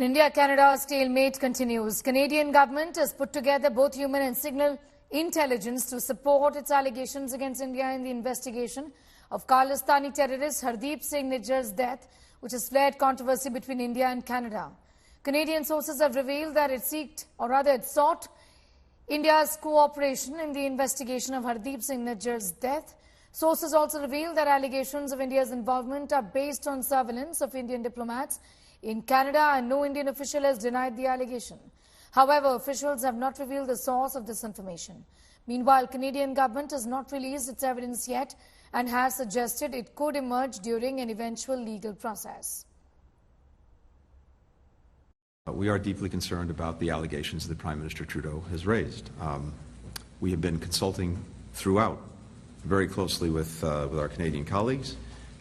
And India-Canada stalemate continues. Canadian government has put together both human and signal intelligence to support its allegations against India in the investigation of Khalistani terrorist Hardeep Singh Nijjar's death, which has flared controversy between India and Canada. Canadian sources have revealed that it sought India's cooperation in the investigation of Hardeep Singh Nijjar's death. Sources also reveal that allegations of India's involvement are based on surveillance of Indian diplomats in Canada, and no Indian official has denied the allegation. However, officials have not revealed the source of this information. Meanwhile, Canadian government has not released its evidence yet and has suggested it could emerge during an eventual legal process. We are deeply concerned about the allegations that Prime Minister Trudeau has raised. We have been consulting throughout very closely with our Canadian colleagues,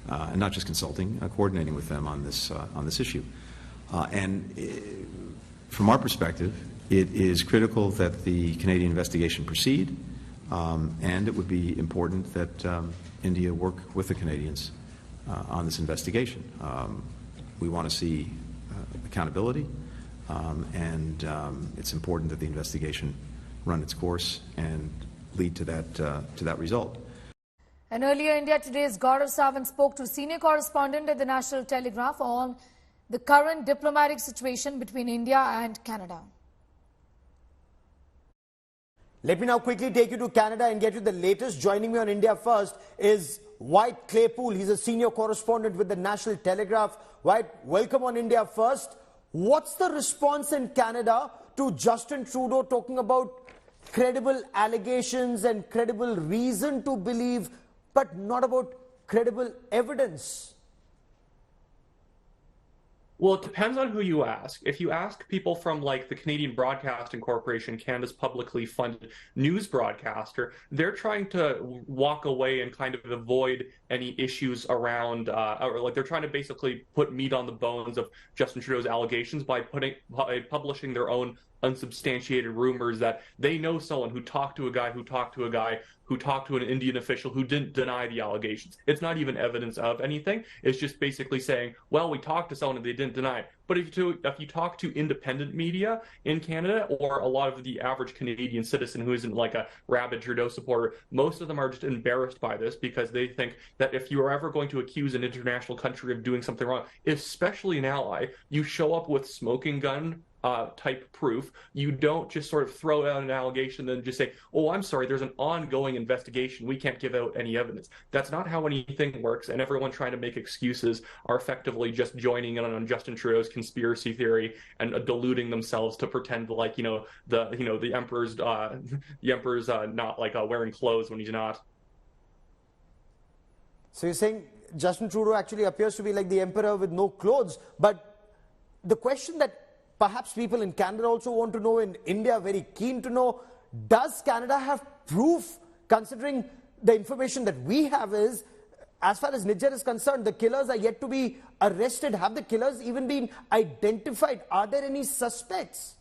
and not just consulting, coordinating with them on this issue. From our perspective, it is critical that the Canadian investigation proceed, and it would be important that India work with the Canadians on this investigation. We want to see accountability, and it's important that the investigation run its course and lead to that result. And earlier, India Today's Gaurav Sawant spoke to senior correspondent at the National Telegraph on the current diplomatic situation between India and Canada. Let me now quickly take you to Canada and get you the latest. Joining me on India First is White Claypool. He's a senior correspondent with the National Telegraph. White, welcome on India First. What's the response in Canada to Justin Trudeau talking about credible allegations and credible reason to believe, but not about credible evidence? Well, it depends on who you ask. If you ask people from like the Canadian Broadcasting Corporation, Canada's publicly funded news broadcaster, they're trying to walk away and kind of avoid any issues around, or like they're trying to basically put meat on the bones of Justin Trudeau's allegations by publishing their own unsubstantiated rumors that they know someone who talked to a guy who talked to a guy who talked to an Indian official who didn't deny the allegations. It's not even evidence of anything. It's just basically saying, well, we talked to someone and they didn't deny it. But if you talk to independent media in Canada, or a lot of the average Canadian citizen who isn't like a rabid Trudeau supporter, most of them are just embarrassed by this because they think that if you are ever going to accuse an international country of doing something wrong, especially an ally, you show up with smoking gun type proof. You don't just sort of throw out an allegation and then just say, oh, I'm sorry, there's an ongoing investigation, we can't give out any evidence. That's not how anything works, and everyone trying to make excuses are effectively just joining in on Justin Trudeau's conspiracy theory and deluding themselves to pretend like, the emperor's not like wearing clothes when he's not. So you're saying Justin Trudeau actually appears to be like the emperor with no clothes, but the question that perhaps people in Canada also want to know, in India very keen to know, does Canada have proof, considering the information that we have is, as far as Nijjar is concerned, the killers are yet to be arrested. Have the killers even been identified? Are there any suspects?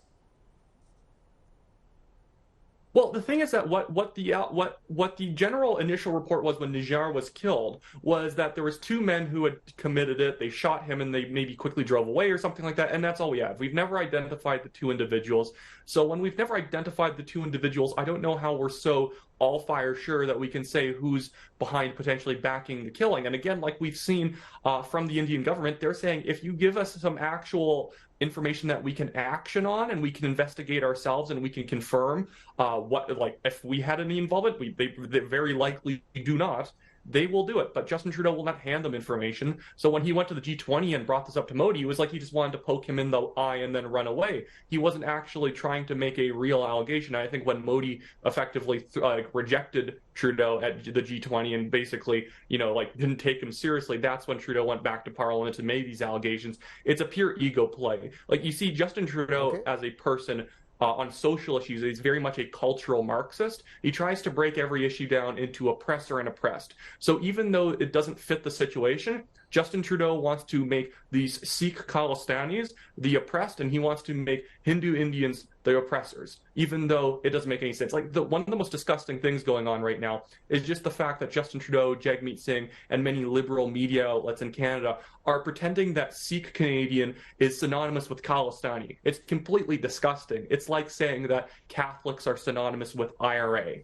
Well, the thing is that what the general initial report was when Nijjar was killed was that there was two men who had committed it. They shot him and they maybe quickly drove away or something like that, and that's all we have. We've never identified the two individuals. So when we've never identified the two individuals, I don't know how we're so all fire sure that we can say who's behind potentially backing the killing. And again, like we've seen from the Indian government, they're saying if you give us some actual information that we can action on and we can investigate ourselves and we can confirm if we had any involvement, they very likely do not. They will do it, but Justin Trudeau will not hand them information. So when he went to the G20 and brought this up to Modi, it was like he just wanted to poke him in the eye and then run away. He wasn't actually trying to make a real allegation. I think when Modi effectively rejected Trudeau at the G20 and basically, didn't take him seriously, that's when Trudeau went back to Parliament and made these allegations. It's a pure ego play. Like, you see Justin Trudeau as a person on social issues, he's very much a cultural Marxist. He tries to break every issue down into oppressor and oppressed. So even though it doesn't fit the situation, Justin Trudeau wants to make these Sikh Khalistanis the oppressed, and he wants to make Hindu Indians the oppressors, even though it doesn't make any sense. Like, one of the most disgusting things going on right now is just the fact that Justin Trudeau, Jagmeet Singh, and many liberal media outlets in Canada are pretending that Sikh Canadian is synonymous with Khalistani. It's completely disgusting. It's like saying that Catholics are synonymous with IRA.